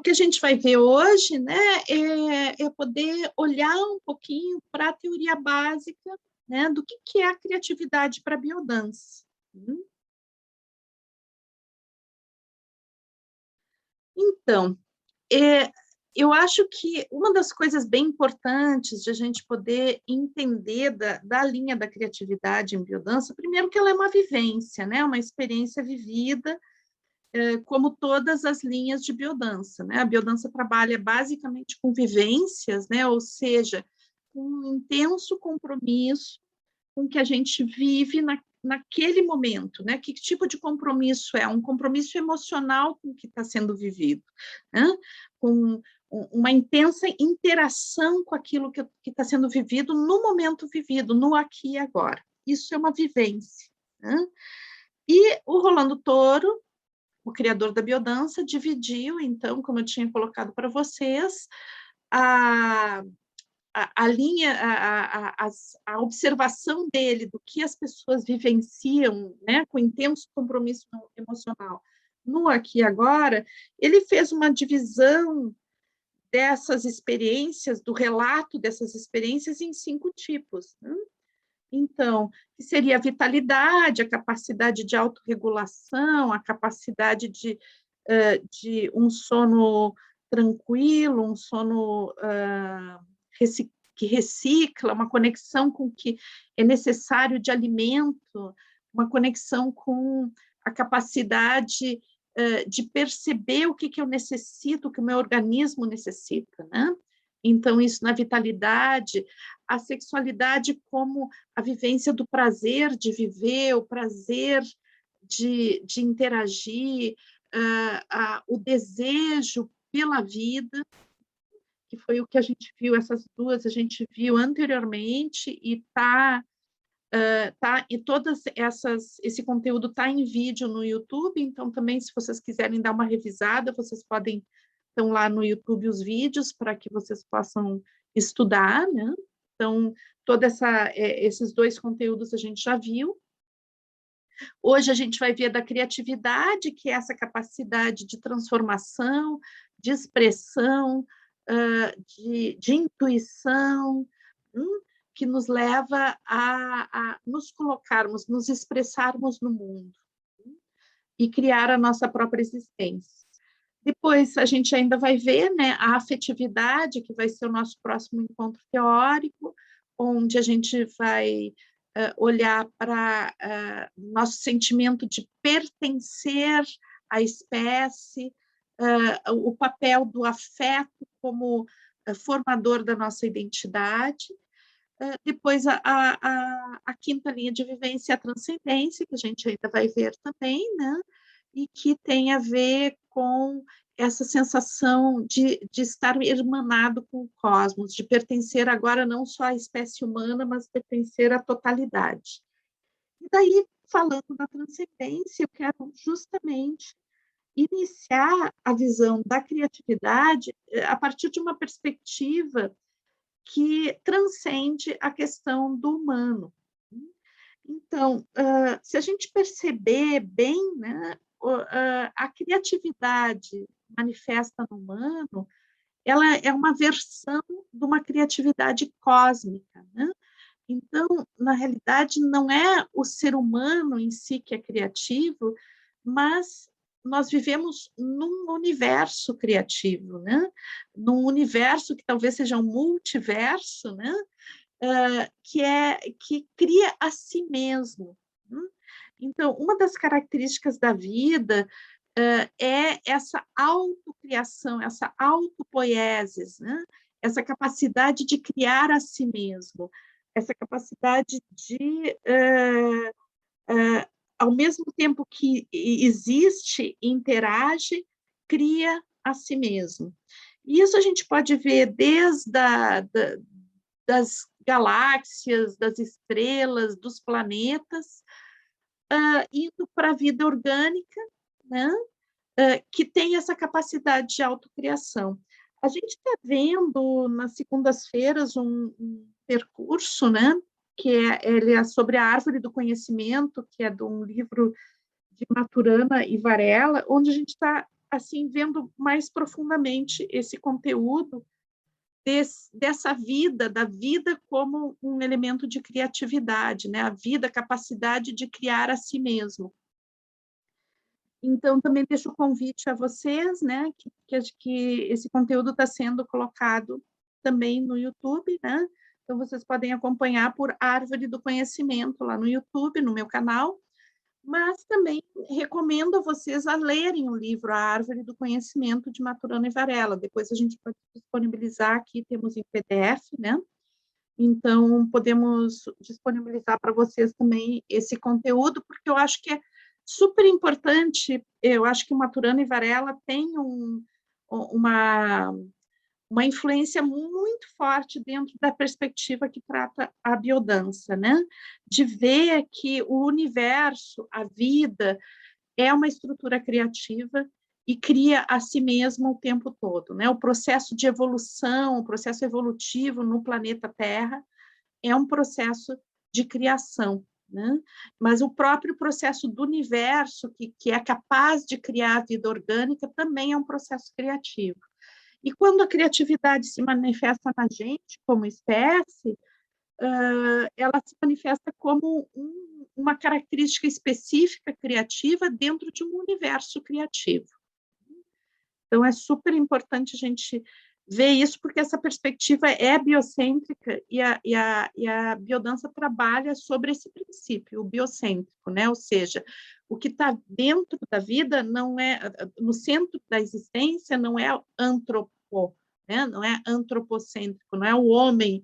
que a gente vai ver hoje, né, é poder olhar um pouquinho para a teoria básica, né, do que é a criatividade para a biodança. Então, eu acho que uma das coisas bem importantes de a gente poder entender da linha da criatividade em biodança, primeiro que ela é uma vivência, né, uma experiência vivida, como todas as linhas de biodança, né? A biodança trabalha basicamente com vivências, né? Ou seja, com um intenso compromisso com o que a gente vive naquele momento, né? Que tipo de compromisso é? Um compromisso emocional com o que está sendo vivido, né? Com uma intensa interação com aquilo que está sendo vivido no momento vivido, no aqui e agora. Isso é uma vivência, né? E o Rolando Toro, o criador da biodança, dividiu, então, como eu tinha colocado para vocês, a linha, a observação dele do que as pessoas vivenciam, né, com intenso compromisso emocional no aqui e agora, ele fez uma divisão dessas experiências, do relato dessas experiências em 5 tipos, né? Então, que seria a vitalidade, a capacidade de autorregulação, a capacidade de um sono tranquilo, um sono que recicla, uma conexão com o que é necessário de alimento, uma conexão com a capacidade de perceber o que eu necessito, o que o meu organismo necessita, né? Então, isso na vitalidade, a sexualidade como a vivência do prazer de viver, o prazer de interagir, o desejo pela vida, que foi o que a gente viu, essas duas a gente viu anteriormente, e e todas esse conteúdo está em vídeo no YouTube, então também, se vocês quiserem dar uma revisada, vocês podem, estão lá no YouTube os vídeos para que vocês possam estudar, né? Então, esses 2 conteúdos a gente já viu. Hoje a gente vai ver da criatividade, que é essa capacidade de transformação, de expressão, de intuição, que nos leva a nos colocarmos, nos expressarmos no mundo e criar a nossa própria existência. Depois a gente ainda vai ver, né, a afetividade, que vai ser o nosso próximo encontro teórico, onde a gente vai olhar para nosso sentimento de pertencer à espécie, o papel do afeto como formador da nossa identidade. Depois, a quinta linha de vivência é a transcendência, que a gente ainda vai ver também, né? E que tem a ver com essa sensação de estar irmanado com o cosmos, de pertencer agora não só à espécie humana, mas pertencer à totalidade. E daí, falando da transcendência, eu quero justamente iniciar a visão da criatividade a partir de uma perspectiva que transcende a questão do humano. Então, se a gente perceber bem, né, a criatividade manifesta no humano, ela é uma versão de uma criatividade cósmica, né? Então, na realidade, não é o ser humano em si que é criativo, mas nós vivemos num universo criativo, né? Num universo que talvez seja um multiverso, né? Que cria a si mesmo. Né? Então, uma das características da vida é essa autocriação, essa autopoiesis, né? Essa capacidade de criar a si mesmo, essa capacidade de, ao mesmo tempo que existe, interage, cria a si mesmo. E isso a gente pode ver desde das galáxias, das estrelas, dos planetas, indo para a vida orgânica, né? Que tem essa capacidade de autocriação. A gente está vendo nas segundas-feiras um percurso, né? Ele é sobre a árvore do conhecimento, que é de um livro de Maturana e Varela, onde a gente está assim, vendo mais profundamente esse conteúdo dessa vida, da vida como um elemento de criatividade, né? A vida, a capacidade de criar a si mesmo. Então, também deixo o convite a vocês, né, que esse conteúdo está sendo colocado também no YouTube, né? Então, vocês podem acompanhar por Árvore do Conhecimento lá no YouTube, no meu canal, mas também recomendo a vocês a lerem o livro A Árvore do Conhecimento, de Maturana e Varela. Depois a gente pode disponibilizar aqui, temos em PDF, né? Então, podemos disponibilizar para vocês também esse conteúdo, porque eu acho que é super importante. Eu acho que o Maturana e Varela tem uma, uma influência muito forte dentro da perspectiva que trata a biodança, né? De ver que o universo, a vida, é uma estrutura criativa e cria a si mesma o tempo todo, né? O processo de evolução, o processo evolutivo no planeta Terra é um processo de criação, né? Mas o próprio processo do universo, que é capaz de criar a vida orgânica, também é um processo criativo. E quando a criatividade se manifesta na gente, como espécie, ela se manifesta como uma característica específica criativa dentro de um universo criativo. Então, é super importante a gente ver isso, porque essa perspectiva é biocêntrica e a biodança trabalha sobre esse princípio, o biocêntrico, né? Ou seja, o que está dentro da vida não é, no centro da existência, não é antropo, né? Não é antropocêntrico, não é o homem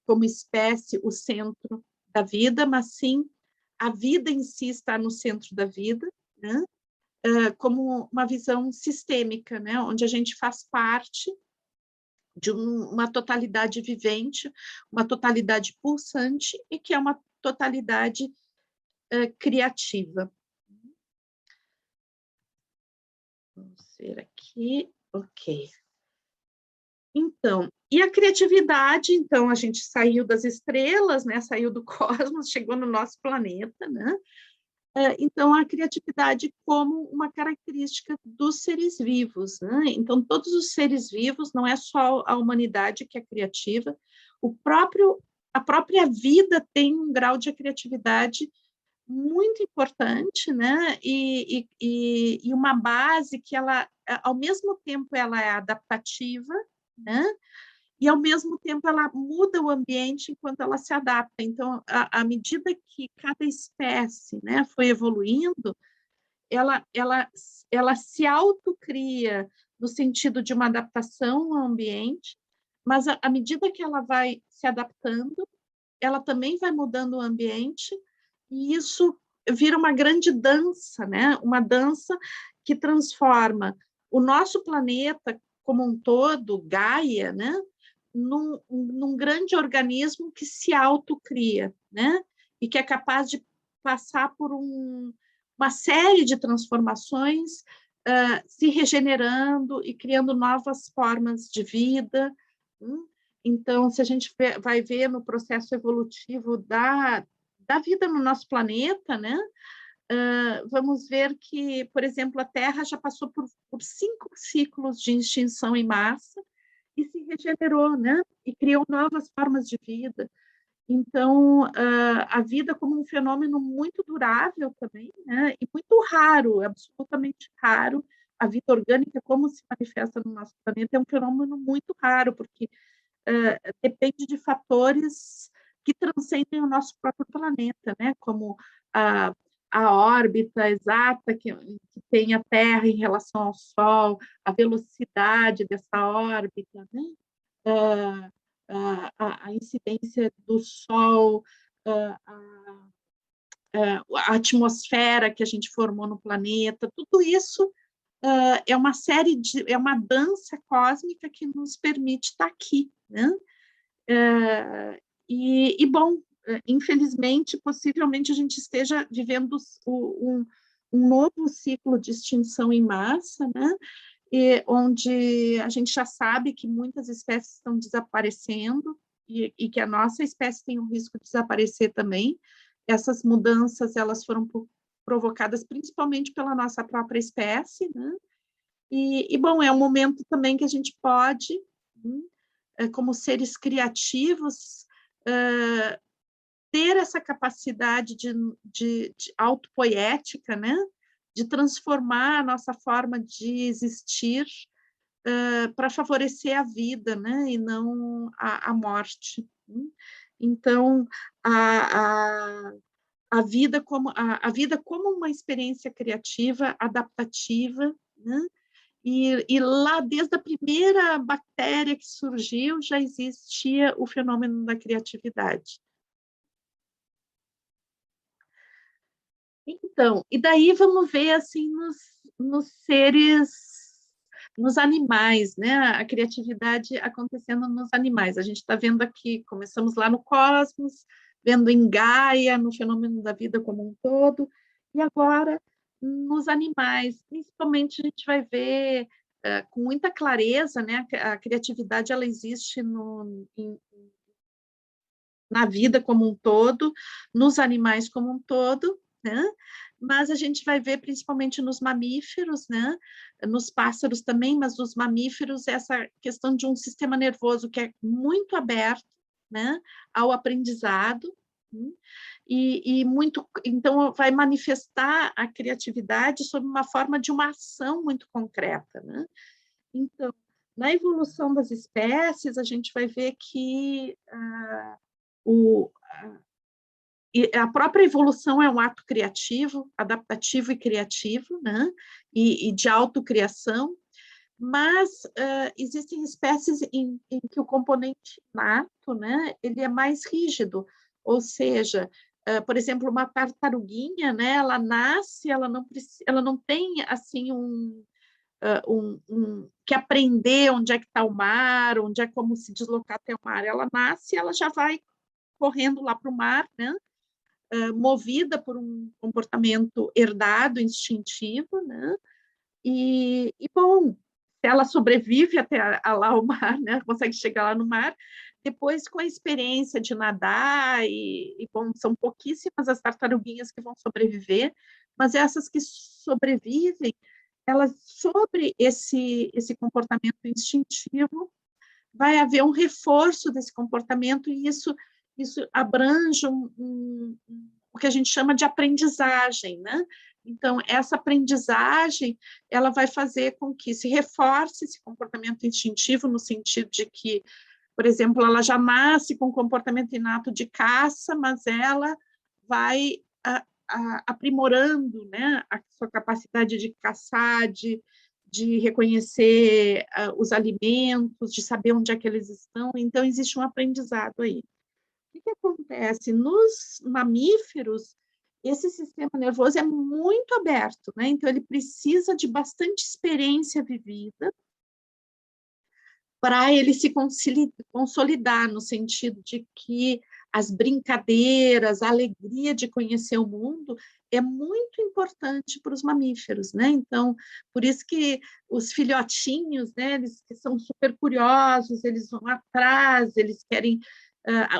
como espécie o centro da vida, mas sim a vida em si está no centro da vida, né? Como uma visão sistêmica, né? Onde a gente faz parte de uma totalidade vivente, uma totalidade pulsante e que é uma totalidade criativa. Vamos ver aqui, ok. Então, e a criatividade, então, a gente saiu das estrelas, né? Saiu do cosmos, chegou no nosso planeta, né? Então, a criatividade como uma característica dos seres vivos, né? Então, todos os seres vivos, não é só a humanidade que é criativa, a própria vida tem um grau de criatividade muito importante, né? E uma base que ela, ao mesmo tempo, ela é adaptativa, né? E, ao mesmo tempo, ela muda o ambiente enquanto ela se adapta. Então, à medida que cada espécie, né, foi evoluindo, ela se autocria no sentido de uma adaptação ao ambiente, mas, à medida que ela vai se adaptando, ela também vai mudando o ambiente, e isso vira uma grande dança, né? Uma dança que transforma o nosso planeta como um todo, Gaia, né? Num grande organismo que se autocria, né? E que é capaz de passar por uma série de transformações, se regenerando e criando novas formas de vida. Então, se a gente vai ver no processo evolutivo da vida no nosso planeta, né? Vamos ver que, por exemplo, a Terra já passou por 5 ciclos de extinção em massa, e se regenerou, né? E criou novas formas de vida. Então, a vida como um fenômeno muito durável também, né? E muito raro, absolutamente raro. A vida orgânica, como se manifesta no nosso planeta, é um fenômeno muito raro, porque depende de fatores que transcendem o nosso próprio planeta, né? Como a, a órbita exata que tem a Terra em relação ao Sol, a velocidade dessa órbita, né? A incidência do Sol, a atmosfera que a gente formou no planeta, tudo isso é uma é uma dança cósmica que nos permite estar aqui, né? Bom, infelizmente, possivelmente a gente esteja vivendo um novo ciclo de extinção em massa, né? Onde a gente já sabe que muitas espécies estão desaparecendo e que a nossa espécie tem o risco de desaparecer também. Essas mudanças, elas foram provocadas principalmente pela nossa própria espécie, né? Bom, é um momento também que a gente pode, como seres criativos, ter essa capacidade de autopoética, né? De transformar a nossa forma de existir para favorecer a vida, né? E não a morte. Então, a vida como uma experiência criativa, adaptativa, né? E lá, desde a primeira bactéria que surgiu, já existia o fenômeno da criatividade. Então, e daí vamos ver assim nos seres, nos animais, né? A criatividade acontecendo nos animais. A gente está vendo aqui, começamos lá no cosmos, vendo em Gaia, no fenômeno da vida como um todo, e agora nos animais. Principalmente a gente vai ver com muita clareza, né? A criatividade ela existe na vida como um todo, nos animais como um todo, né? Mas a gente vai ver principalmente nos mamíferos, né? Nos pássaros também, mas nos mamíferos essa questão de um sistema nervoso que é muito aberto, né? Ao aprendizado, e muito, então vai manifestar a criatividade sob uma forma de uma ação muito concreta, né? Então, na evolução das espécies, a gente vai ver que a própria evolução é um ato criativo, adaptativo e criativo, né? E de autocriação, mas existem espécies em que o componente nato, né? Ele é mais rígido, ou seja, por exemplo, uma tartaruguinha, né? Ela nasce, ela não tem assim que aprender onde é que está o mar, onde é como se deslocar até o mar. Ela nasce, ela já vai correndo lá para o mar, né? Movida por um comportamento herdado, instintivo, né? Bom, se ela sobrevive até lá o mar, né? Consegue chegar lá no mar, depois com a experiência de nadar, bom, são pouquíssimas as tartaruguinhas que vão sobreviver, mas essas que sobrevivem, elas, sobre esse comportamento instintivo, vai haver um reforço desse comportamento e isso abrange o que a gente chama de aprendizagem, né? Então, essa aprendizagem, ela vai fazer com que se reforce esse comportamento instintivo, no sentido de que, por exemplo, ela já nasce com comportamento inato de caça, mas ela vai aprimorando, né, a sua capacidade de caçar, de reconhecer os alimentos, de saber onde é que eles estão. Então, existe um aprendizado aí. O que acontece? Nos mamíferos, esse sistema nervoso é muito aberto, né? Então, ele precisa de bastante experiência vivida para ele se consolidar, no sentido de que as brincadeiras, a alegria de conhecer o mundo é muito importante para os mamíferos, né? Então, por isso que os filhotinhos, né, eles são super curiosos, eles vão atrás, eles querem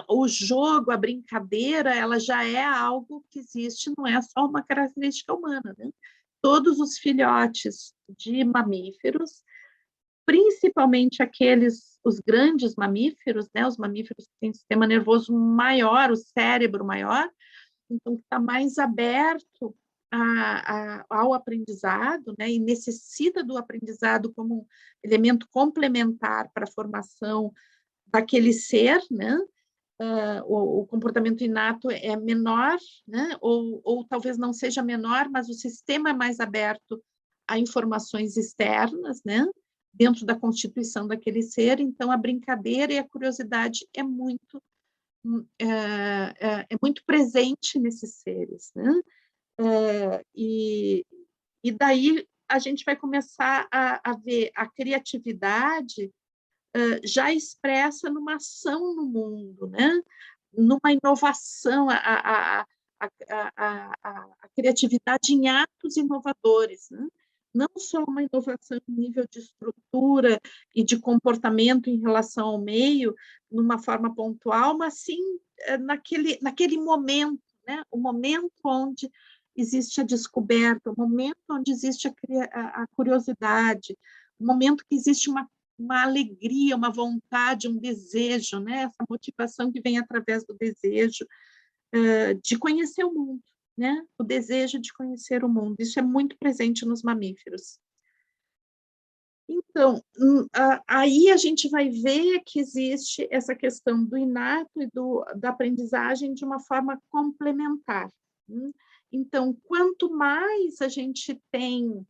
o jogo, a brincadeira, ela já é algo que existe, não é só uma característica humana, né? Todos os filhotes de mamíferos, principalmente os grandes mamíferos, né? Os mamíferos que têm sistema nervoso maior, o cérebro maior, então está mais aberto ao aprendizado, né? E necessita do aprendizado como um elemento complementar para a formação daquele ser, né? O comportamento inato é menor, né? Ou talvez não seja menor, mas o sistema é mais aberto a informações externas, né? Dentro da constituição daquele ser, então a brincadeira e a curiosidade é muito presente nesses seres, né? E daí a gente vai começar a ver a criatividade já expressa numa ação no mundo, né? Numa inovação, a criatividade em atos inovadores, né? Não só uma inovação em nível de estrutura e de comportamento em relação ao meio, numa forma pontual, mas sim naquele momento, né? O momento onde existe a descoberta, o momento onde existe a curiosidade, o momento que existe uma alegria, uma vontade, um desejo, né? Essa motivação que vem através do desejo de conhecer o mundo, né? O desejo de conhecer o mundo. Isso é muito presente nos mamíferos. Então, aí a gente vai ver que existe essa questão do inato e da aprendizagem de uma forma complementar. Então, quanto mais a gente tem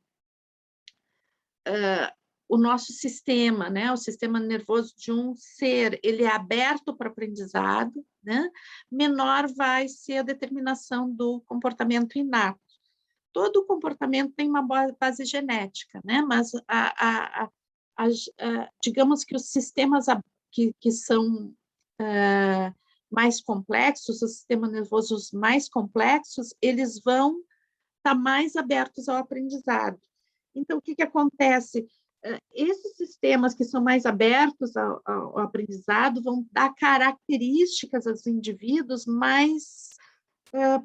o nosso sistema, né, o sistema nervoso de um ser, ele é aberto para o aprendizado, né, menor vai ser a determinação do comportamento inato. Todo comportamento tem uma base genética, né, mas digamos que os sistemas que são mais complexos, os sistemas nervosos mais complexos, eles vão estar mais abertos ao aprendizado. Então, o que acontece? Esses sistemas que são mais abertos ao aprendizado vão dar características aos indivíduos mais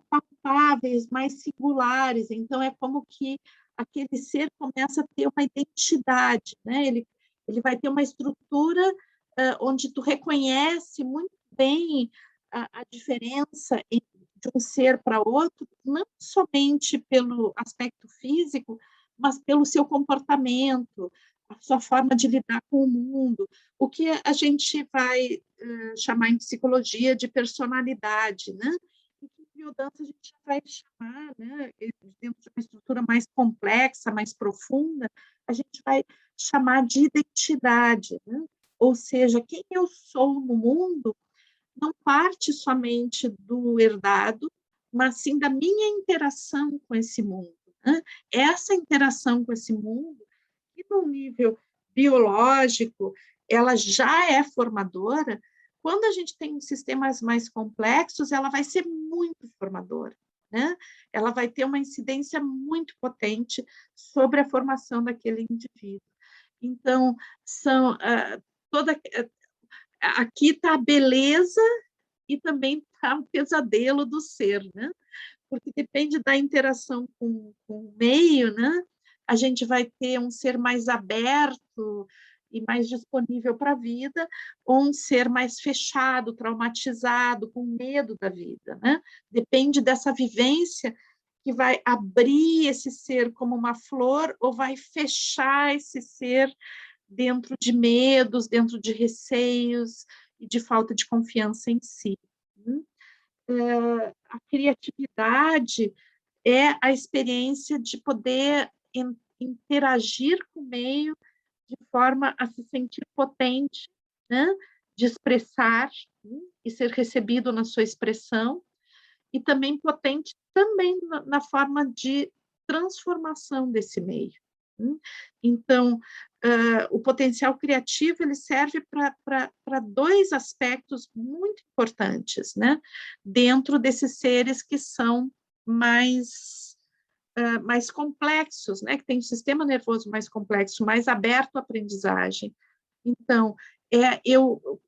palpáveis, mais singulares. Então, é como que aquele ser começa a ter uma identidade, né? Ele vai ter uma estrutura onde tu reconhece muito bem a diferença de um ser para outro, não somente pelo aspecto físico, mas pelo seu comportamento, a sua forma de lidar com o mundo, o que a gente vai chamar em psicologia de personalidade, né? E que em biodança a gente vai chamar, né? Dentro de uma estrutura mais complexa, mais profunda, a gente vai chamar de identidade, né? Ou seja, quem eu sou no mundo não parte somente do herdado, mas sim da minha interação com esse mundo, né? Essa interação com esse mundo, que no nível biológico, ela já é formadora, quando a gente tem sistemas mais complexos, ela vai ser muito formadora, né? Ela vai ter uma incidência muito potente sobre a formação daquele indivíduo. Então, aqui está a beleza e também está o pesadelo do ser, né? Porque depende da interação com o meio, né? A gente vai ter um ser mais aberto e mais disponível para a vida, ou um ser mais fechado, traumatizado, com medo da vida, né? Depende dessa vivência que vai abrir esse ser como uma flor ou vai fechar esse ser dentro de medos, dentro de receios e de falta de confiança em si. A criatividade é a experiência de poder interagir com o meio de forma a se sentir potente, né? De expressar, né? E ser recebido na sua expressão, e também potente também na forma de transformação desse meio. Então, o potencial criativo ele serve para dois aspectos muito importantes, né? Dentro desses seres que são mais complexos, né? Que tem um sistema nervoso mais complexo, mais aberto à aprendizagem. Então,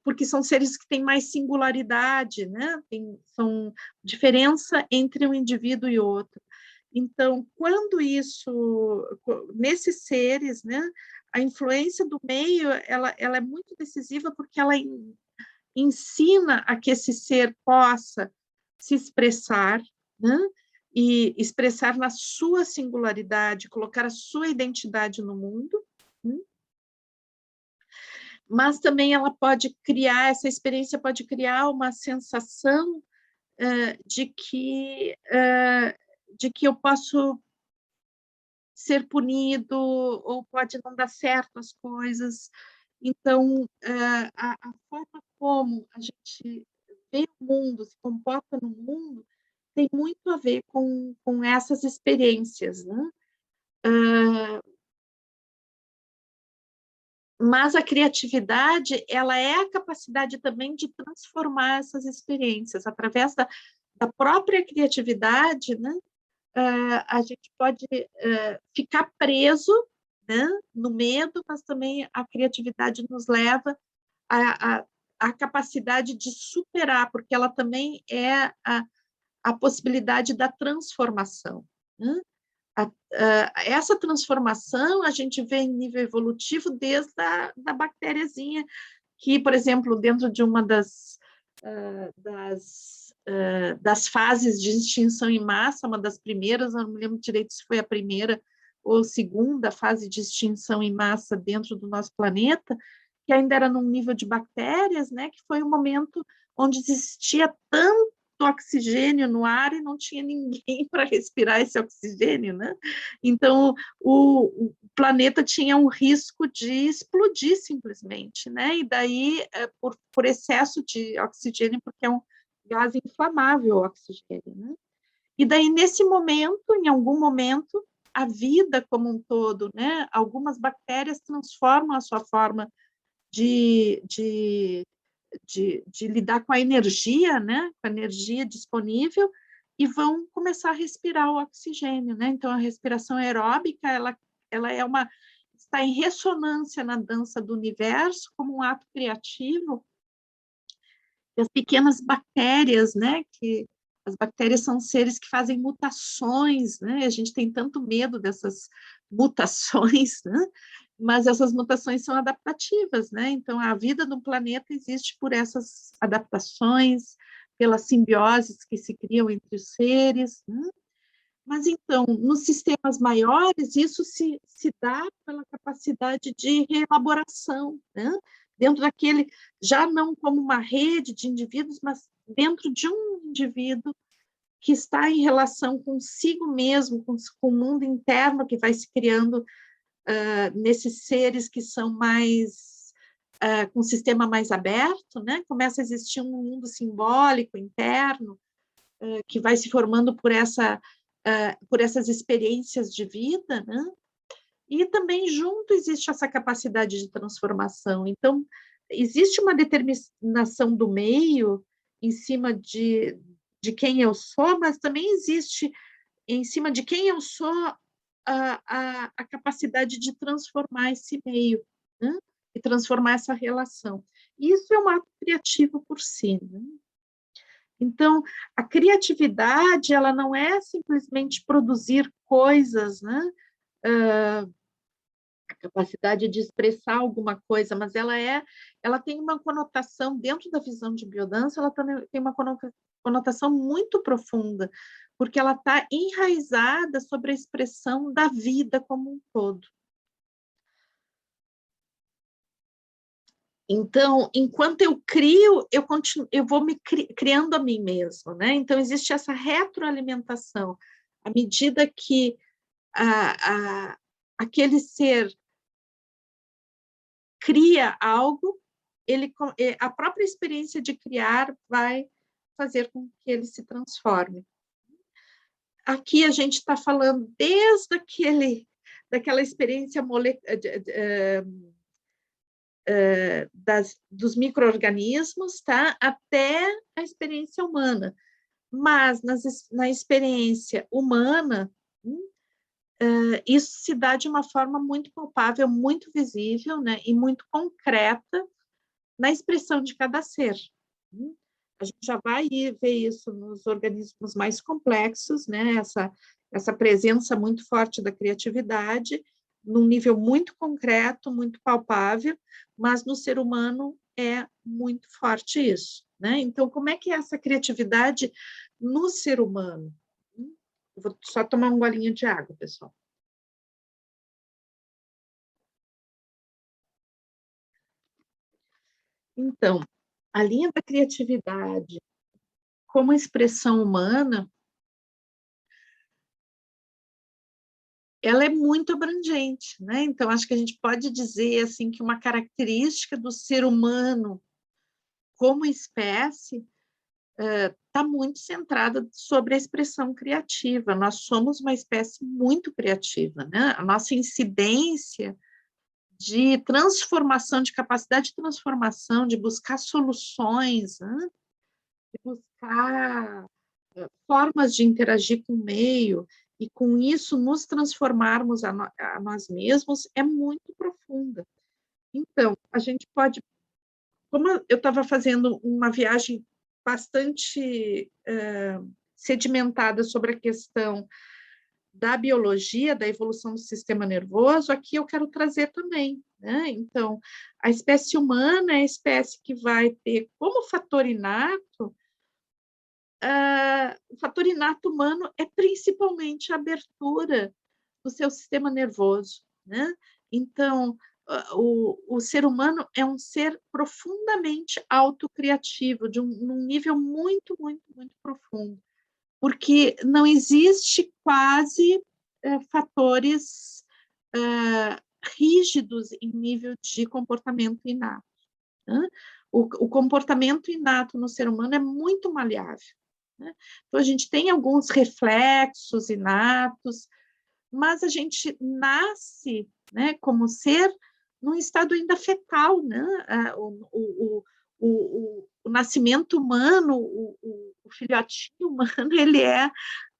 porque são seres que têm mais singularidade, né? São diferença entre um indivíduo e outro. Então, nesses seres, né, a influência do meio, ela é muito decisiva porque ela ensina a que esse ser possa se expressar, né, e expressar na sua singularidade, colocar a sua identidade no mundo, né? Mas também essa experiência pode criar uma sensação de que eu posso ser punido, ou pode não dar certo as coisas. Então, a forma como a gente vê o mundo, se comporta no mundo, tem muito a ver com essas experiências, né? Mas a criatividade, ela é a capacidade também de transformar essas experiências através da própria criatividade, né? A gente pode ficar preso, né, no medo, mas também a criatividade nos leva à capacidade de superar, porque ela também é a possibilidade da transformação. né? Essa transformação a gente vê em nível evolutivo desde da bactériazinha, que, por exemplo, dentro de uma das fases de extinção em massa, uma das primeiras, eu não me lembro direito se foi a primeira ou segunda fase de extinção em massa dentro do nosso planeta, que ainda era num nível de bactérias, né, que foi um momento onde existia tanto oxigênio no ar e não tinha ninguém para respirar esse oxigênio, né? Então, o planeta tinha um risco de explodir simplesmente, né? E daí, por excesso de oxigênio, porque é um gás inflamável, o oxigênio, né? E daí, nesse momento, em algum momento, a vida como um todo, né? Algumas bactérias transformam a sua forma de lidar com a energia, né? Com a energia disponível, e vão começar a respirar o oxigênio, né? Então, a respiração aeróbica, ela está em ressonância na dança do universo como um ato criativo. E as pequenas bactérias, né? Que as bactérias são seres que fazem mutações, né? A gente tem tanto medo dessas mutações, né? Mas essas mutações são adaptativas, né? Então, a vida no planeta existe por essas adaptações, pelas simbioses que se criam entre os seres, né? Mas, então, nos sistemas maiores, isso se dá pela capacidade de reelaboração, né? Dentro daquele, já não como uma rede de indivíduos, mas dentro de um indivíduo que está em relação consigo mesmo, com o mundo interno que vai se criando nesses seres que são mais, com um sistema mais aberto, né? Começa a existir um mundo simbólico interno, que vai se formando por essas experiências de vida, né? E também junto existe essa capacidade de transformação. Então, existe uma determinação do meio em cima de quem eu sou, mas também existe em cima de quem eu sou a capacidade de transformar esse meio, né? E transformar essa relação. Isso é um ato criativo por si, né? Então, a criatividade, ela não é simplesmente produzir coisas, né? A capacidade de expressar alguma coisa, mas ela tem uma conotação, dentro da visão de biodança, ela também tem uma conotação muito profunda, porque ela está enraizada sobre a expressão da vida como um todo. Então, enquanto eu crio, eu vou me criando a mim mesmo, né? Então, existe essa retroalimentação. À medida que aquele ser cria algo, a própria experiência de criar vai fazer com que ele se transforme. Aqui a gente está falando desde daquela experiência dos micro-organismos, tá? Até a experiência humana. Mas na experiência humana, isso se dá de uma forma muito palpável, muito visível, né? E muito concreta na expressão de cada ser. A gente já vai ver isso nos organismos mais complexos, né? Essa presença muito forte da criatividade, num nível muito concreto, muito palpável, mas no ser humano é muito forte isso, né? Então, como é que é essa criatividade no ser humano? Eu vou só tomar um golinho de água, pessoal. Então, a linha da criatividade como expressão humana, ela é muito abrangente, né? Então, acho que a gente pode dizer assim que uma característica do ser humano como espécie está muito centrada sobre a expressão criativa. Nós somos uma espécie muito criativa, né? A nossa incidência de transformação, de capacidade de transformação, de buscar soluções, né? De buscar formas de interagir com o meio e, com isso, nos transformarmos a nós mesmos é muito profunda. Então, a gente pode... Como eu estava fazendo uma viagem bastante sedimentada sobre a questão da biologia, da evolução do sistema nervoso, aqui eu quero trazer também, né? Então, a espécie humana é a espécie que vai ter como fator inato, o fator inato humano é principalmente a abertura do seu sistema nervoso, né? Então, o ser humano é um ser profundamente autocriativo, num nível muito, muito, muito profundo, porque não existe quase fatores rígidos em nível de comportamento inato, né? O comportamento inato no ser humano é muito maleável, né? Então, a gente tem alguns reflexos inatos, mas a gente nasce, né, como ser num estado ainda fetal, né? O nascimento humano, o filhotinho humano, ele é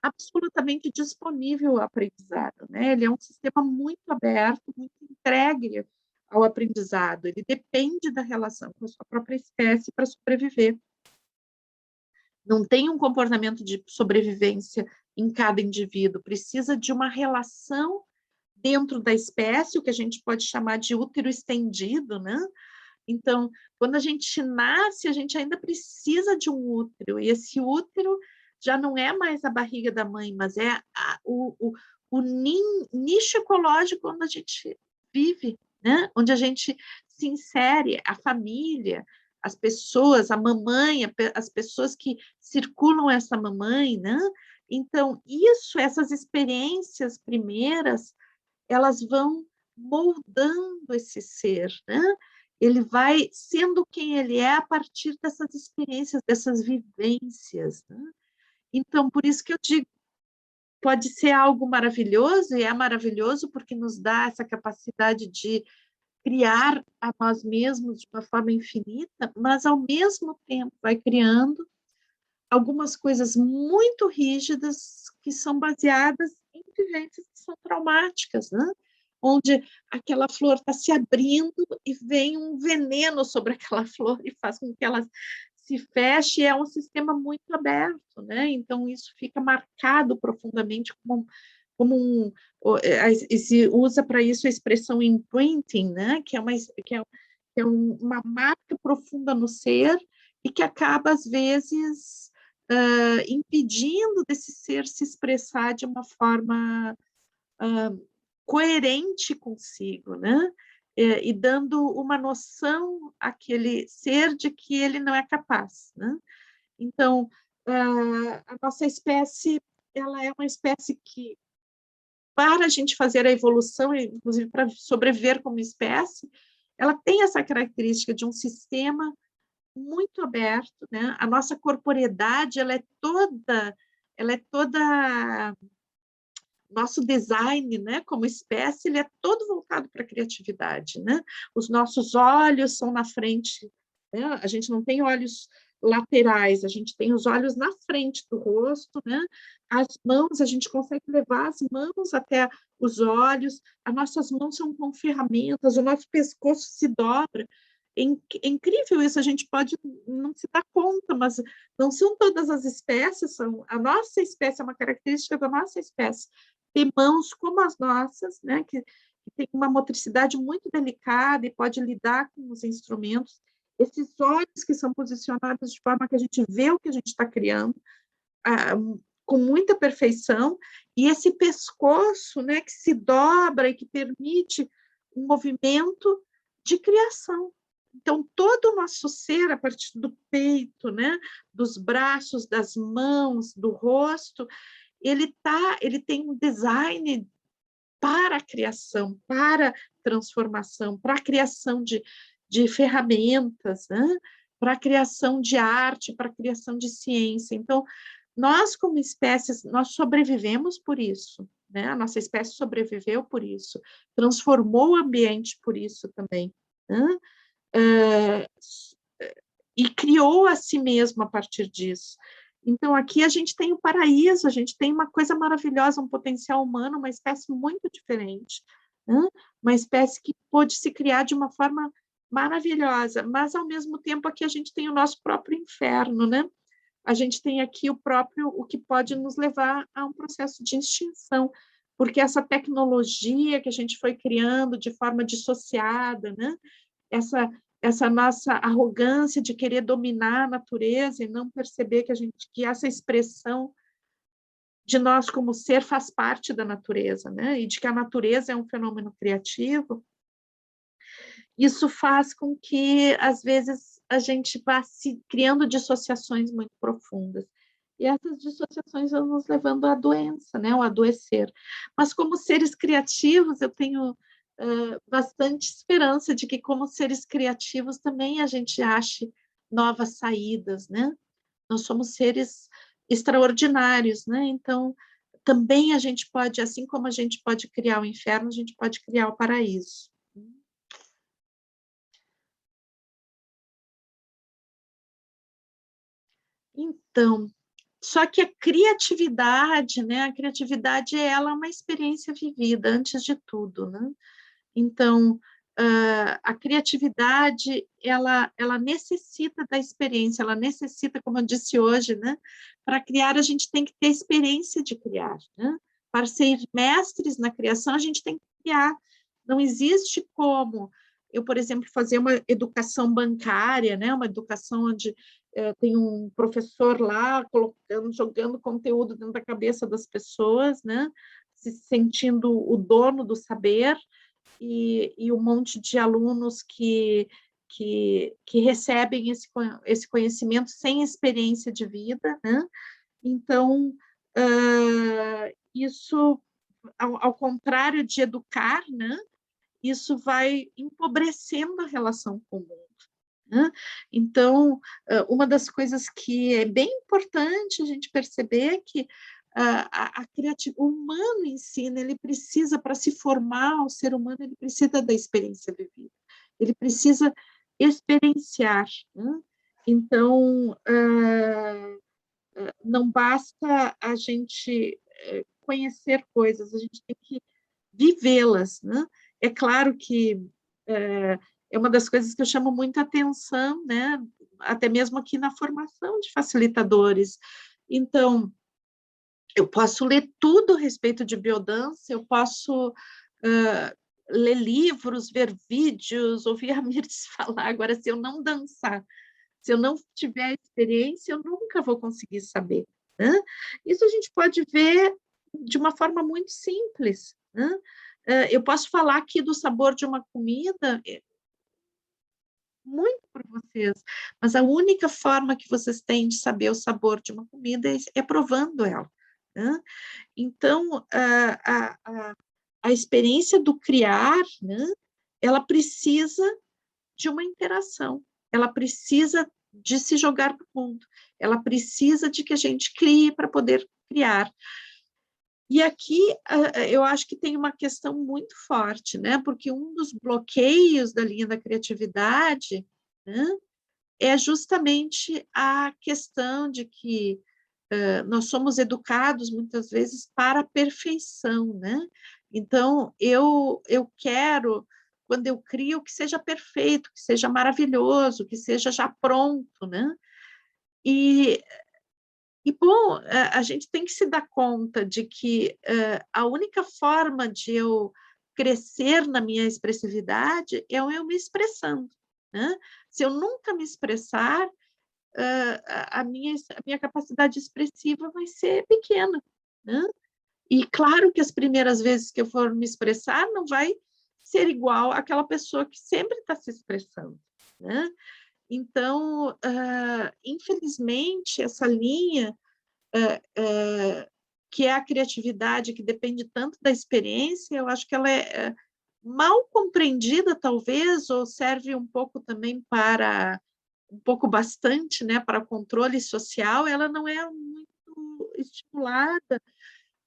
absolutamente disponível ao aprendizado, né? Ele é um sistema muito aberto, muito entregue ao aprendizado. Ele depende da relação com a sua própria espécie para sobreviver. Não tem um comportamento de sobrevivência em cada indivíduo, precisa de uma relação dentro da espécie, o que a gente pode chamar de útero estendido, né? Então, quando a gente nasce, a gente ainda precisa de um útero, e esse útero já não é mais a barriga da mãe, mas é o nicho ecológico onde a gente vive, né? Onde a gente se insere, a família, as pessoas, a mamãe, as pessoas que circulam essa mamãe, né? Então, essas experiências primeiras, elas vão moldando esse ser, né? Ele vai sendo quem ele é a partir dessas experiências, dessas vivências, né? Então, por isso que eu digo, pode ser algo maravilhoso, e é maravilhoso porque nos dá essa capacidade de criar a nós mesmos de uma forma infinita, mas, ao mesmo tempo, vai criando algumas coisas muito rígidas que são baseadas em vivências que são traumáticas, né? Onde aquela flor está se abrindo e vem um veneno sobre aquela flor e faz com que ela se feche, e é um sistema muito aberto, né? Então, isso fica marcado profundamente se usa para isso a expressão imprinting, né? Que é uma marca profunda no ser e que acaba, às vezes, impedindo desse ser se expressar de uma forma coerente consigo, né? E dando uma noção àquele ser de que ele não é capaz, né? Então, a nossa espécie, ela é uma espécie que, para a gente fazer a evolução, inclusive para sobreviver como espécie, ela tem essa característica de um sistema muito aberto, né? A nossa corporeidade, ela é toda nosso design, né, como espécie, ele é todo voltado para a criatividade, né? Os nossos olhos são na frente, né? A gente não tem olhos laterais, a gente tem os olhos na frente do rosto, né? As mãos, a gente consegue levar as mãos até os olhos, as nossas mãos são com ferramentas, o nosso pescoço se dobra. É incrível isso, a gente pode não se dar conta, mas não são todas as espécies, a nossa espécie é uma característica da nossa espécie, ter mãos como as nossas, né, que tem uma motricidade muito delicada e pode lidar com os instrumentos, esses olhos que são posicionados de forma que a gente vê o que a gente está criando, com muita perfeição, e esse pescoço, né, que se dobra e que permite um movimento de criação. Então, todo o nosso ser, a partir do peito, né, dos braços, das mãos, do rosto, ele tem um design para a criação, para a transformação, para a criação de ferramentas, né? Para a criação de arte, para a criação de ciência. Então, nós, como espécies, nós sobrevivemos por isso, né? A nossa espécie sobreviveu por isso, transformou o ambiente por isso também, né? E criou a si mesmo a partir disso. Então, aqui a gente tem o paraíso, a gente tem uma coisa maravilhosa, um potencial humano, uma espécie muito diferente, né? Uma espécie que pôde se criar de uma forma maravilhosa, mas, ao mesmo tempo, aqui a gente tem o nosso próprio inferno, né? a gente tem aqui o que pode nos levar a um processo de extinção, porque essa tecnologia que a gente foi criando de forma dissociada, né? Essa nossa arrogância de querer dominar a natureza e não perceber que essa expressão de nós como ser faz parte da natureza, né? E de que a natureza é um fenômeno criativo, isso faz com que, às vezes, a gente vá se criando dissociações muito profundas. E essas dissociações vão nos levando à doença, né? Ao adoecer. Mas, como seres criativos, eu tenho bastante esperança de que, como seres criativos, também a gente ache novas saídas, né? Nós somos seres extraordinários, né? Então, também a gente pode, assim como a gente pode criar o inferno, a gente pode criar o paraíso. Então, só que a criatividade, né? A criatividade, ela é uma experiência vivida, antes de tudo, né? Então, a criatividade, ela necessita da experiência, ela necessita, como eu disse hoje, né? Para criar, a gente tem que ter experiência de criar, né? Para ser mestres na criação, a gente tem que criar. Não existe como eu, por exemplo, fazer uma educação bancária, né? Uma educação onde tem um professor lá colocando, jogando conteúdo dentro da cabeça das pessoas, né? Se sentindo o dono do saber, e um monte de alunos que recebem esse conhecimento sem experiência de vida, né? Então, isso, ao contrário de educar, né? Isso vai empobrecendo a relação com o mundo. Né? Então, uma das coisas que é bem importante a gente perceber é que o humano em si, né, ele precisa, para se formar, o ser humano, ele precisa da experiência vivida, ele precisa experienciar. Né? Então, não basta a gente conhecer coisas, a gente tem que vivê-las. Né? É claro que é uma das coisas que eu chamo muita atenção, né? Até mesmo aqui na formação de facilitadores. Então, eu posso ler tudo a respeito de biodança, eu posso ler livros, ver vídeos, ouvir a Mirtes falar. Agora, se eu não dançar, se eu não tiver experiência, eu nunca vou conseguir saber. Né? Isso a gente pode ver de uma forma muito simples. Né? Eu posso falar aqui do sabor de uma comida, muito para vocês, mas a única forma que vocês têm de saber o sabor de uma comida é provando ela. Né? Então, a experiência do criar, né, ela precisa de uma interação, ela precisa de se jogar para o mundo, ela precisa de que a gente crie para poder criar. E aqui eu acho que tem uma questão muito forte, né? Porque um dos bloqueios da linha da criatividade, né, é justamente a questão de que nós somos educados muitas vezes para a perfeição, né? Então, eu quero, quando eu crio, que seja perfeito, que seja maravilhoso, que seja já pronto, né? E, bom, a gente tem que se dar conta de que a única forma de eu crescer na minha expressividade é eu me expressando, né? Se eu nunca me expressar, a minha capacidade expressiva vai ser pequena, né? E claro que as primeiras vezes que eu for me expressar não vai ser igual àquela pessoa que sempre está se expressando, né? Então, infelizmente, essa linha, que é a criatividade, que depende tanto da experiência, eu acho que ela é mal compreendida, talvez, ou serve um pouco também para um pouco bastante, né, para controle social, ela não é muito estimulada,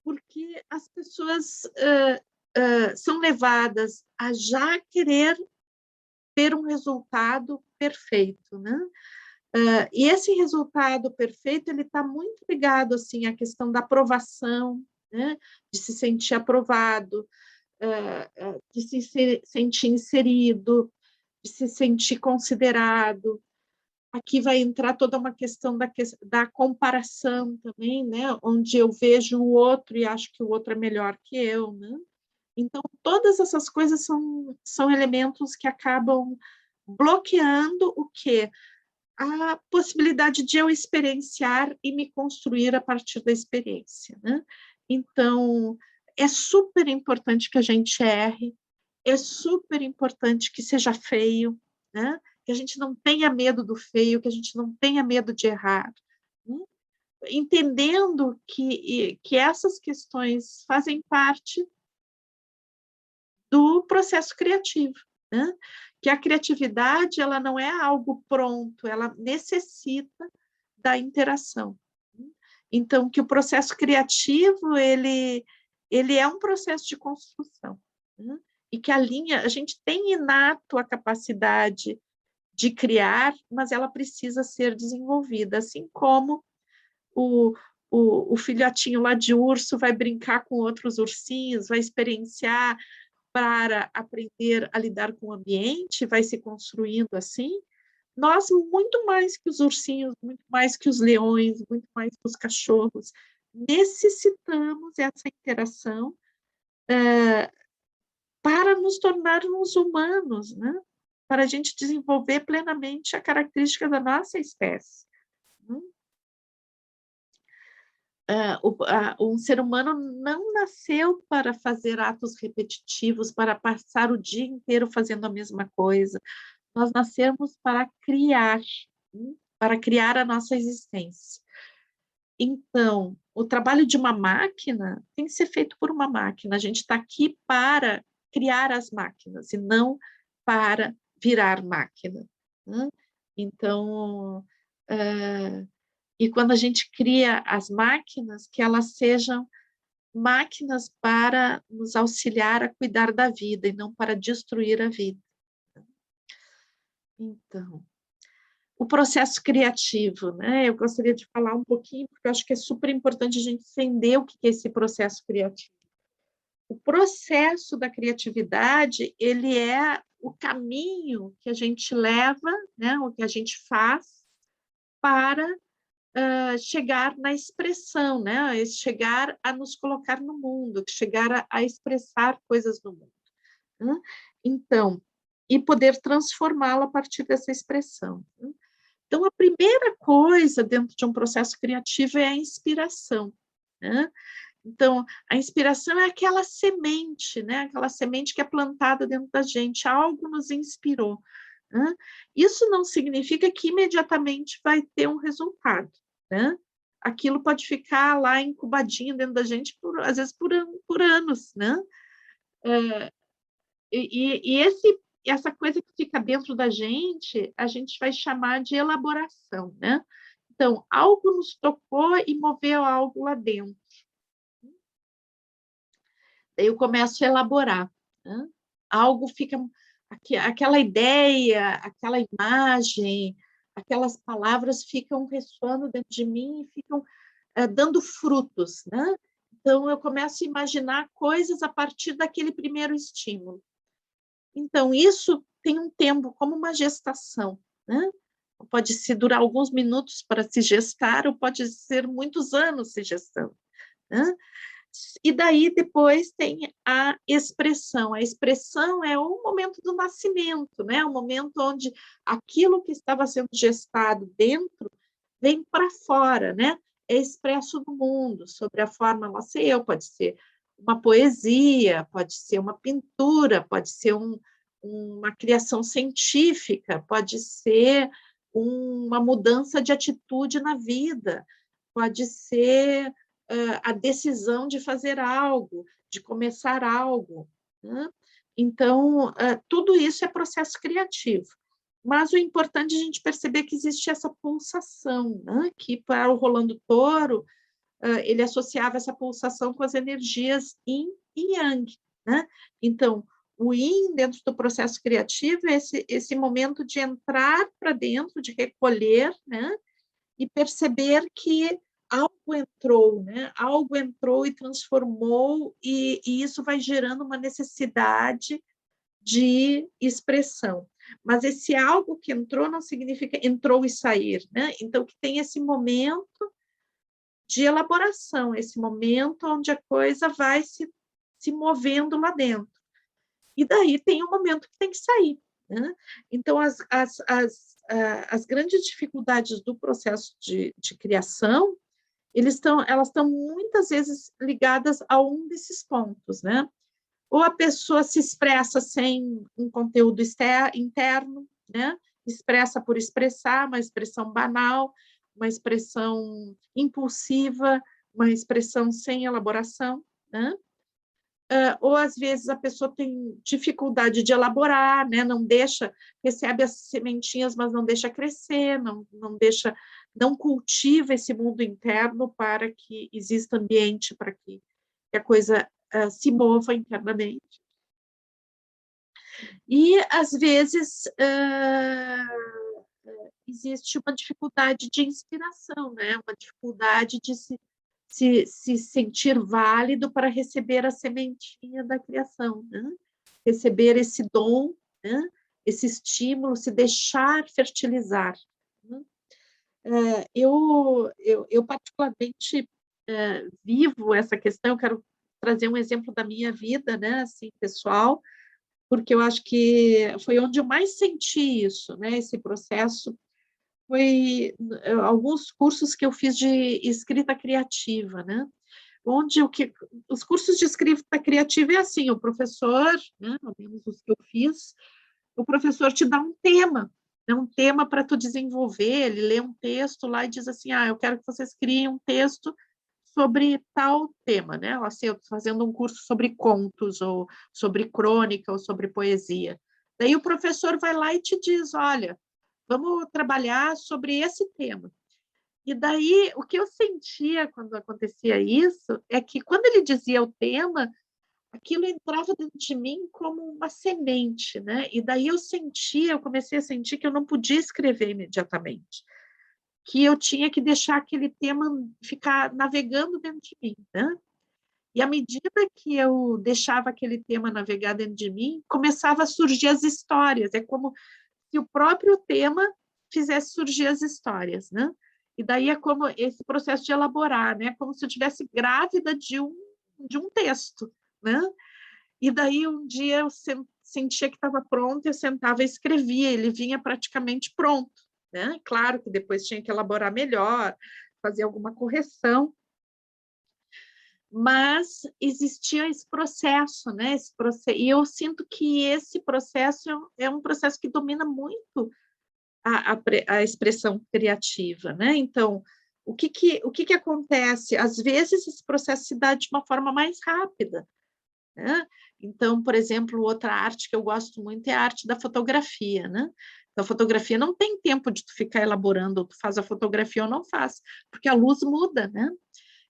porque as pessoas são levadas a já querer ter um resultado perfeito, né? E esse resultado perfeito, ele está muito ligado, assim, à questão da aprovação, né? De se sentir aprovado, de se sentir inserido, de se sentir considerado. Aqui vai entrar toda uma questão da comparação também, né? Onde eu vejo o outro e acho que o outro é melhor que eu, né? Então, todas essas coisas são elementos que acabam bloqueando o quê? A possibilidade de eu experienciar e me construir a partir da experiência, né? Então, é super importante que a gente erre, é super importante que seja feio, né? Que a gente não tenha medo do feio, que a gente não tenha medo de errar, né? Entendendo que essas questões fazem parte do processo criativo, né? Que a criatividade ela não é algo pronto, ela necessita da interação. Então, que o processo criativo ele é um processo de construção, né? E que a gente tem inato a capacidade de criar, mas ela precisa ser desenvolvida, assim como o, o filhotinho lá de urso vai brincar com outros ursinhos, vai experienciar para aprender a lidar com o ambiente, vai se construindo assim. Nós, muito mais que os ursinhos, muito mais que os leões, muito mais que os cachorros, necessitamos essa interação para nos tornarmos humanos, né? Para a gente desenvolver plenamente a característica da nossa espécie. Um ser humano não nasceu para fazer atos repetitivos, para passar o dia inteiro fazendo a mesma coisa. Nós nascemos para criar a nossa existência. Então, o trabalho de uma máquina tem que ser feito por uma máquina. A gente está aqui para criar as máquinas e não para virar máquina, né? Então, e quando a gente cria as máquinas, que elas sejam máquinas para nos auxiliar a cuidar da vida e não para destruir a vida. Então, o processo criativo, né? Eu gostaria de falar um pouquinho, porque eu acho que é super importante a gente entender o que é esse processo criativo. O processo da criatividade, ele é o caminho que a gente leva, né? O que a gente faz para chegar na expressão, né? Chegar a nos colocar no mundo, chegar a expressar coisas no mundo, né? Então, e poder transformá-lo a partir dessa expressão, né? Então, a primeira coisa dentro de um processo criativo é a inspiração, né? Então, a inspiração é aquela semente, né? Aquela semente que é plantada dentro da gente, algo nos inspirou, né? Isso não significa que imediatamente vai ter um resultado, né? Aquilo pode ficar lá incubadinho dentro da gente, às vezes por anos, né? Essa coisa que fica dentro da gente, a gente vai chamar de elaboração, né? Então, algo nos tocou e moveu algo lá dentro. Daí eu começo a elaborar, né? Algo fica, aquela ideia, aquela imagem, aquelas palavras ficam ressoando dentro de mim e ficam dando frutos, né? Então, eu começo a imaginar coisas a partir daquele primeiro estímulo. Então, isso tem um tempo, como uma gestação, né? Pode se durar alguns minutos para se gestar, ou pode ser muitos anos se gestando, né? E daí depois tem a expressão. A expressão é o momento do nascimento, né? O momento onde aquilo que estava sendo gestado dentro vem para fora, né? É expresso no mundo, sobre a forma, não sei eu, pode ser uma poesia, pode ser uma pintura, pode ser uma criação científica, pode ser uma mudança de atitude na vida, pode ser a decisão de fazer algo, de começar algo, né? Então, tudo isso é processo criativo. Mas o importante é a gente perceber que existe essa pulsação, né? Que para o Rolando Toro, ele associava essa pulsação com as energias Yin e Yang, né? Então, o Yin, dentro do processo criativo, é esse momento de entrar para dentro, de recolher, né? E perceber que algo entrou, né? Algo entrou e transformou, e isso vai gerando uma necessidade de expressão. Mas esse algo que entrou não significa entrou e sair, né? Então, que tem esse momento de elaboração, esse momento onde a coisa vai se movendo lá dentro. E daí tem um momento que tem que sair, né? Então, as grandes dificuldades do processo de criação, elas estão muitas vezes ligadas a um desses pontos, né? Ou a pessoa se expressa sem um conteúdo interno, né? Expressa por expressar, uma expressão banal, uma expressão impulsiva, uma expressão sem elaboração, né? Ou às vezes a pessoa tem dificuldade de elaborar, né? Não deixa, recebe as sementinhas, mas não deixa crescer, não cultiva esse mundo interno para que exista ambiente para que a coisa se mova internamente. E, às vezes, existe uma dificuldade de inspiração, né? Uma dificuldade de se sentir válido para receber a sementinha da criação, né? Receber esse dom, né? Esse estímulo, se deixar fertilizar. Né? Eu particularmente vivo essa questão, eu quero trazer um exemplo da minha vida, né, assim, pessoal, porque eu acho que foi onde eu mais senti isso, né, esse processo, foi alguns cursos que eu fiz de escrita criativa, né, onde os cursos de escrita criativa é assim, o professor, né, ao menos os que eu fiz, o professor te dá um tema, né, um tema para tu desenvolver, ele lê um texto lá e diz assim, eu quero que vocês criem um texto sobre tal tema, né? Assim, eu estou fazendo um curso sobre contos, ou sobre crônica, ou sobre poesia. Daí o professor vai lá e te diz, olha, vamos trabalhar sobre esse tema. E daí, o que eu sentia quando acontecia isso, é que quando ele dizia o tema, aquilo entrava dentro de mim como uma semente, né? E daí eu comecei a sentir que eu não podia escrever imediatamente, que eu tinha que deixar aquele tema ficar navegando dentro de mim, né? E à medida que eu deixava aquele tema navegar dentro de mim, começava a surgir as histórias. É como se o próprio tema fizesse surgir as histórias, né? E daí é como esse processo de elaborar, né? Como se eu estivesse grávida de um texto, né? E daí um dia eu sentia que estava pronto, eu sentava e escrevia, ele vinha praticamente pronto, né? Claro que depois tinha que elaborar melhor, fazer alguma correção, mas existia esse processo, né? E eu sinto que esse processo é um processo que domina muito a expressão criativa, né? Então, o que acontece? Às vezes esse processo se dá de uma forma mais rápida, né? Então, por exemplo, outra arte que eu gosto muito é a arte da fotografia, né? Então, a fotografia não tem tempo de tu ficar elaborando, ou tu faz a fotografia ou não faz, porque a luz muda, né?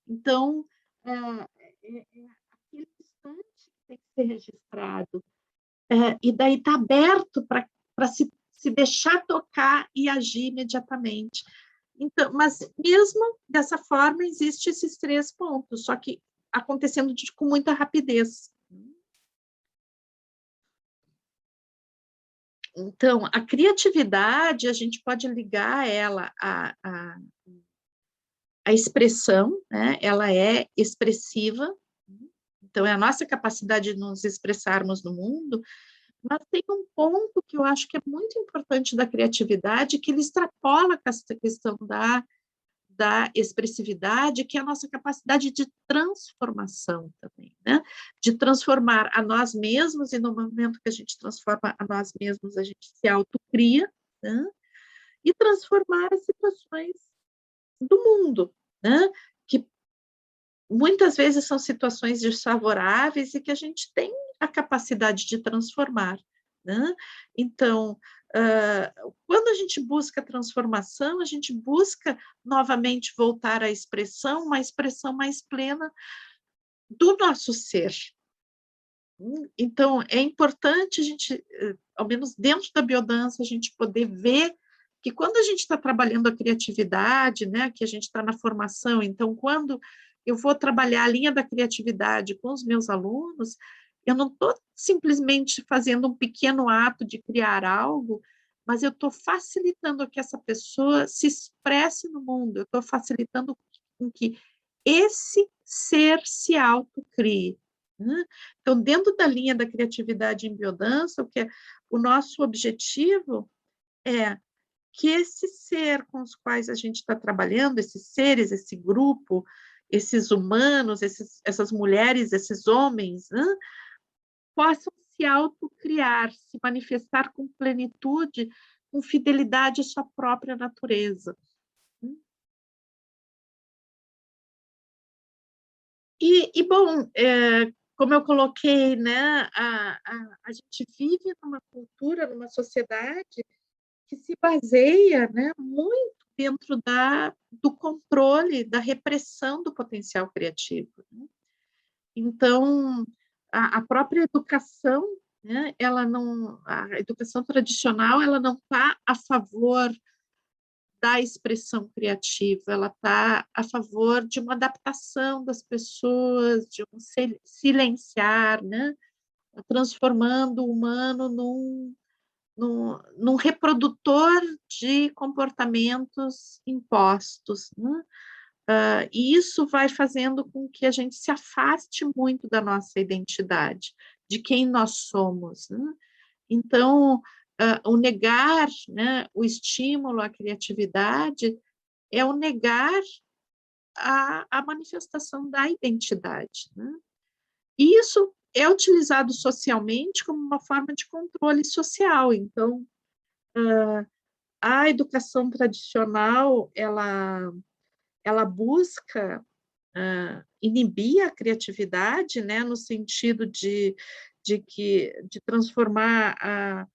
Então, aquele instante que tem que ser registrado, e daí está aberto para se deixar tocar e agir imediatamente. Então, mas mesmo dessa forma, existem esses 3 pontos, só que acontecendo com muita rapidez. Então, a criatividade, a gente pode ligar ela à expressão, né? Ela é expressiva, então é a nossa capacidade de nos expressarmos no mundo, mas tem um ponto que eu acho que é muito importante da criatividade, que ele extrapola essa questão da expressividade, que é a nossa capacidade de transformação também, né? De transformar a nós mesmos, e no momento que a gente transforma a nós mesmos, a gente se autocria, né? E transformar as situações do mundo, né? Que muitas vezes são situações desfavoráveis e que a gente tem a capacidade de transformar, né? Então, quando a gente busca transformação, a gente busca novamente voltar à expressão, uma expressão mais plena do nosso ser. Então, é importante a gente, ao menos dentro da biodança, a gente poder ver que quando a gente está trabalhando a criatividade, né, que a gente está na formação, então, quando eu vou trabalhar a linha da criatividade com os meus alunos, eu não estou simplesmente fazendo um pequeno ato de criar algo, mas eu estou facilitando que essa pessoa se expresse no mundo, eu estou facilitando com que esse ser se autocrie, né? Então, dentro da linha da criatividade em biodança, o nosso objetivo é que esse ser com os quais a gente está trabalhando, esses seres, esse grupo, esses humanos, essas mulheres, esses homens, né, possam se autocriar, se manifestar com plenitude, com fidelidade à sua própria natureza. Bom, como eu coloquei, né, a gente vive numa cultura, numa sociedade que se baseia, né, muito dentro do controle, da repressão do potencial criativo, né? Então, a própria educação, né, a educação tradicional, ela não está a favor da expressão criativa, ela está a favor de uma adaptação das pessoas, de um silenciar, né, transformando o humano num reprodutor de comportamentos impostos, né? E isso vai fazendo com que a gente se afaste muito da nossa identidade, de quem nós somos, né? Então, o negar, né, o estímulo à criatividade é o negar a manifestação da identidade, né? E isso é utilizado socialmente como uma forma de controle social. Então, a educação tradicional, ela busca inibir a criatividade, né, no sentido de transformar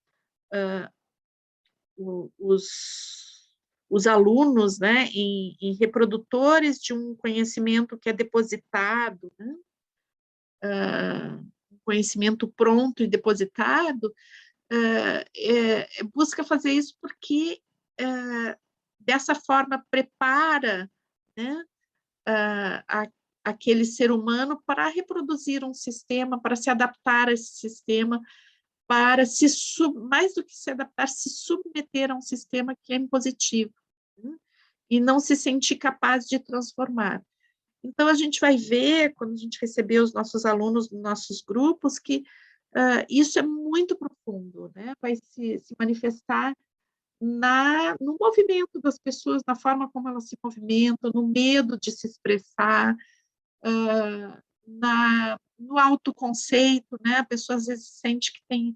os alunos, né, em reprodutores de um conhecimento que é depositado, né, um conhecimento pronto e depositado, busca fazer isso porque dessa forma prepara, né, a, aquele ser humano para reproduzir um sistema, para se adaptar a esse sistema, para mais do que se adaptar, se submeter a um sistema que é impositivo, né? E não se sentir capaz de transformar. Então, a gente vai ver, quando a gente receber os nossos alunos nos nossos grupos, que isso é muito profundo, né? Vai se manifestar no movimento das pessoas, na forma como elas se movimentam, no medo de se expressar, no autoconceito, né? A pessoa às vezes sente que tem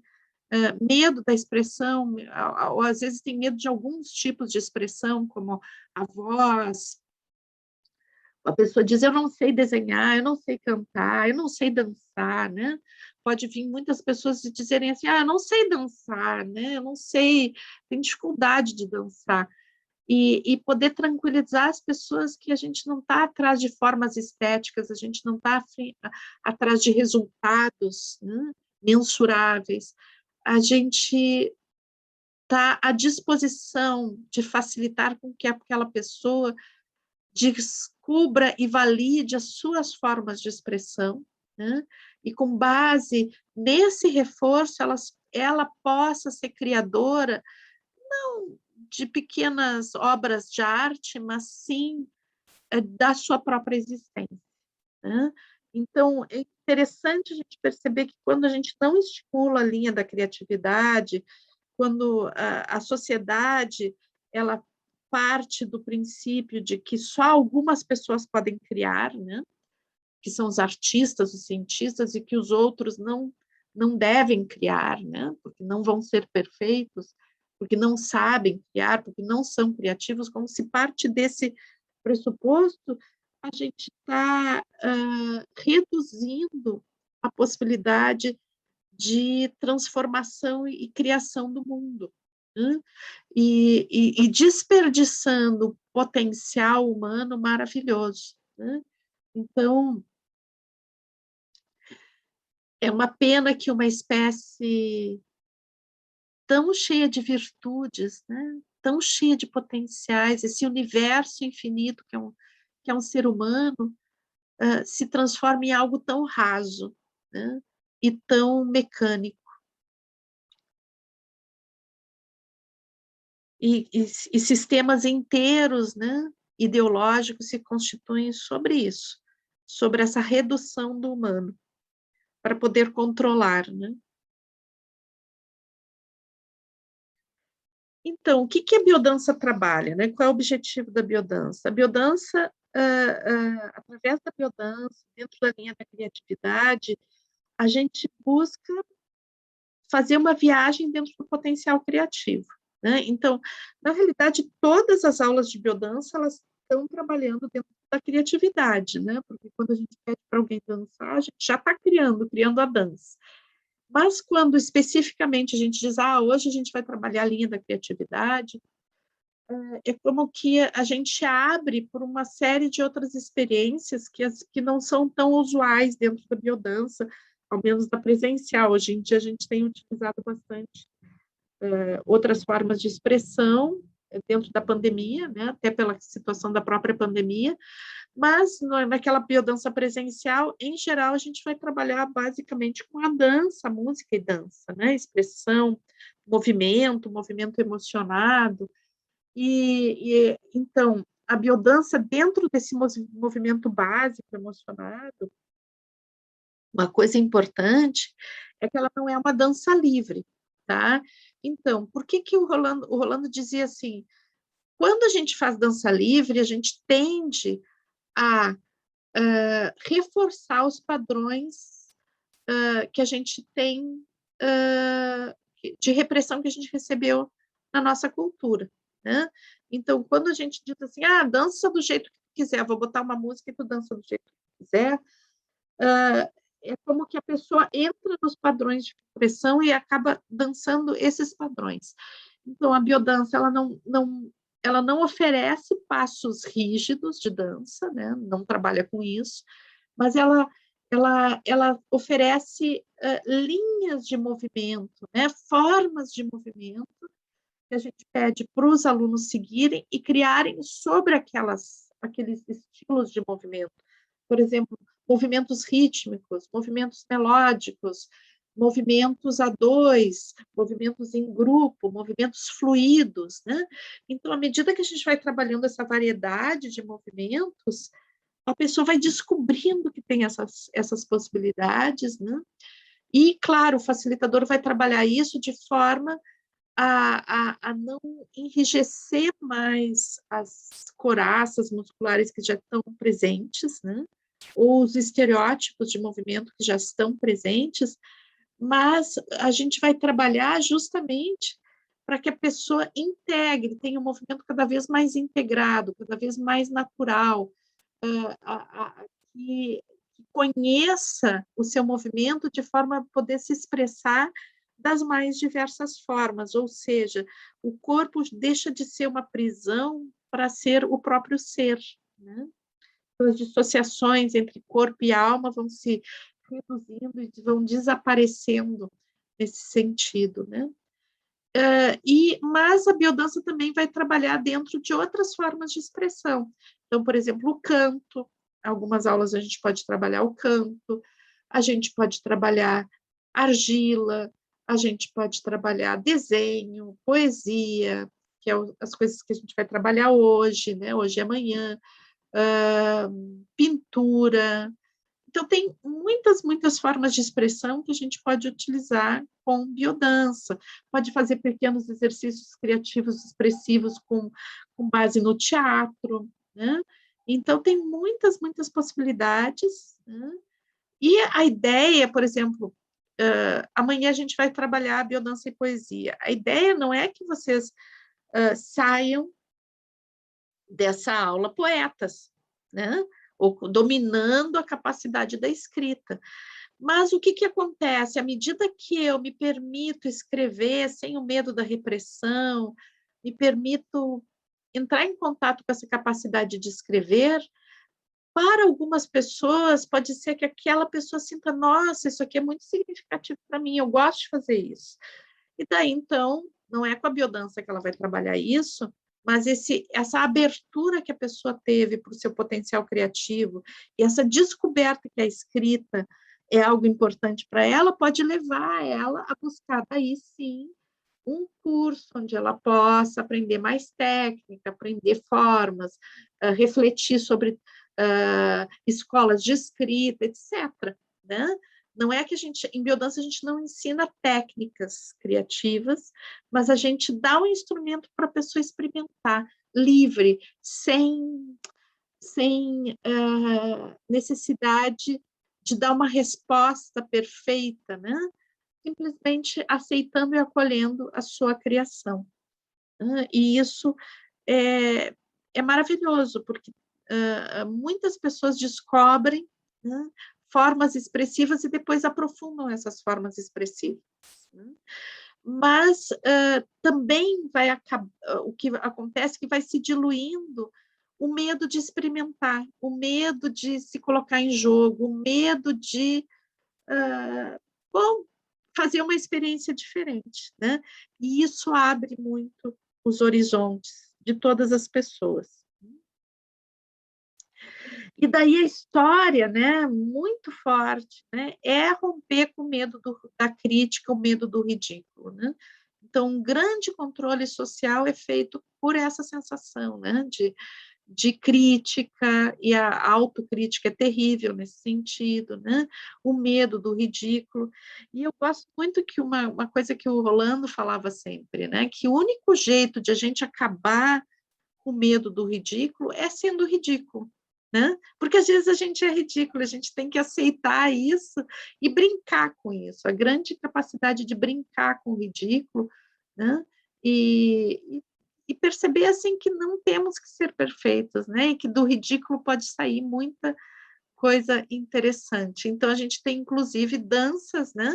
medo da expressão, ou às vezes tem medo de alguns tipos de expressão, como a voz. A pessoa diz, eu não sei desenhar, eu não sei cantar, eu não sei dançar, né? Pode vir muitas pessoas dizerem assim, eu não sei dançar, né? Eu não sei, tenho dificuldade de dançar. E poder tranquilizar as pessoas que a gente não está atrás de formas estéticas, a gente não está atrás de resultados, né, mensuráveis. A gente está à disposição de facilitar com que aquela pessoa descubra e valide as suas formas de expressão, né, e com base nesse reforço ela possa ser criadora, não de pequenas obras de arte, mas sim da sua própria existência, né? Então, é interessante a gente perceber que quando a gente não estimula a linha da criatividade, quando a sociedade ela parte do princípio de que só algumas pessoas podem criar, né? Que são os artistas, os cientistas, e que os outros não devem criar, né? Porque não vão ser perfeitos, porque não sabem criar, porque não são criativos, como se parte desse pressuposto, a gente está reduzindo a possibilidade de transformação e criação do mundo, né? E desperdiçando o potencial humano maravilhoso, né? Então, é uma pena que uma espécie tão cheia de virtudes, né? Tão cheia de potenciais, esse universo infinito que é um ser humano, se transforma em algo tão raso, né? e tão mecânico. E sistemas inteiros, né, ideológicos se constituem sobre isso, sobre essa redução do humano, para poder controlar, né? Então, o que que a biodança trabalha, né? Qual é o objetivo da biodança? A biodança, através da biodança, dentro da linha da criatividade, a gente busca fazer uma viagem dentro do potencial criativo, né? Então, na realidade, todas as aulas de biodança, elas estão trabalhando dentro da criatividade, né? Porque quando a gente pede para alguém dançar, a gente já está criando a dança. Mas quando especificamente a gente diz, hoje a gente vai trabalhar a linha da criatividade, é como que a gente abre por uma série de outras experiências que não são tão usuais dentro da biodança, ao menos da presencial. Hoje em dia a gente tem utilizado bastante outras formas de expressão dentro da pandemia, né, até pela situação da própria pandemia, mas naquela biodança presencial, em geral, a gente vai trabalhar basicamente com a dança, música e dança, né, expressão, movimento emocionado, então, a biodança dentro desse movimento básico emocionado, uma coisa importante é que ela não é uma dança livre, tá? Então, por que que o Rolando dizia assim, quando a gente faz dança livre, a gente tende a reforçar os padrões que a gente tem de repressão que a gente recebeu na nossa cultura, né? Então, quando a gente diz assim, dança do jeito que quiser, vou botar uma música e tu dança do jeito que quiser, é como que a pessoa entra nos padrões de expressão e acaba dançando esses padrões. Então, a biodança, ela não oferece passos rígidos de dança, né? Não trabalha com isso, mas ela oferece linhas de movimento, né? Formas de movimento que a gente pede para os alunos seguirem e criarem sobre aqueles estilos de movimento. Por exemplo, movimentos rítmicos, movimentos melódicos, movimentos a dois, movimentos em grupo, movimentos fluidos, né? Então, à medida que a gente vai trabalhando essa variedade de movimentos, a pessoa vai descobrindo que tem essas possibilidades, né? E, claro, o facilitador vai trabalhar isso de forma a não enrijecer mais as coraças musculares que já estão presentes, né? Ou os estereótipos de movimento que já estão presentes, mas a gente vai trabalhar justamente para que a pessoa integre, tenha um movimento cada vez mais integrado, cada vez mais natural, que conheça o seu movimento de forma a poder se expressar das mais diversas formas, ou seja, o corpo deixa de ser uma prisão para ser o próprio ser, né? As dissociações entre corpo e alma vão se reduzindo e vão desaparecendo nesse sentido, né? Mas a biodança também vai trabalhar dentro de outras formas de expressão. Então, por exemplo, o canto, algumas aulas a gente pode trabalhar o canto, a gente pode trabalhar argila, a gente pode trabalhar desenho, poesia, que é as coisas que a gente vai trabalhar hoje, né? Hoje e amanhã, pintura. Então, tem muitas formas de expressão que a gente pode utilizar com biodança. Pode fazer pequenos exercícios criativos expressivos com base no teatro, né? Então, tem muitas possibilidades, né? E a ideia, por exemplo, amanhã a gente vai trabalhar biodança e poesia. A ideia não é que vocês saiam dessa aula poetas, né? Ou dominando a capacidade da escrita. Mas o que que acontece? À medida que eu me permito escrever sem o medo da repressão, me permito entrar em contato com essa capacidade de escrever, para algumas pessoas pode ser que aquela pessoa sinta, nossa, isso aqui é muito significativo para mim, eu gosto de fazer isso. E daí, então, não é com a biodança que ela vai trabalhar isso, mas essa abertura que a pessoa teve para o seu potencial criativo e essa descoberta que a escrita é algo importante para ela, pode levar ela a buscar daí sim um curso onde ela possa aprender mais técnica, aprender formas, refletir sobre escolas de escrita, etc. Né? Não é que a gente, em biodança, a gente não ensina técnicas criativas, mas a gente dá um instrumento para a pessoa experimentar, livre, sem necessidade de dar uma resposta perfeita, né? Simplesmente aceitando e acolhendo a sua criação. E isso é maravilhoso, porque muitas pessoas descobrem, né, formas expressivas e depois aprofundam essas formas expressivas. Né? Mas também vai acabar, o que acontece é que vai se diluindo o medo de experimentar, o medo de se colocar em jogo, o medo de bom, fazer uma experiência diferente, né? E isso abre muito os horizontes de todas as pessoas. E daí a história, né, muito forte, né, é romper com o medo da crítica, o medo do ridículo, né? Então, um grande controle social é feito por essa sensação, né, de crítica, e a autocrítica é terrível nesse sentido, né? O medo do ridículo. E eu gosto muito que uma coisa que o Rolando falava sempre, né? Que o único jeito de a gente acabar com o medo do ridículo é sendo ridículo. Né? Porque às vezes a gente é ridículo, a gente tem que aceitar isso e brincar com isso, a grande capacidade de brincar com o ridículo, né? E perceber assim que não temos que ser perfeitos, né? E que do ridículo pode sair muita coisa interessante. Então a gente tem inclusive danças, né,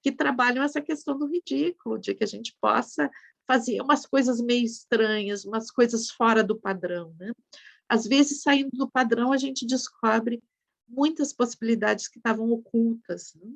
que trabalham essa questão do ridículo, de que a gente possa fazer umas coisas meio estranhas, umas coisas fora do padrão, né? Às vezes, saindo do padrão, a gente descobre muitas possibilidades que estavam ocultas, né?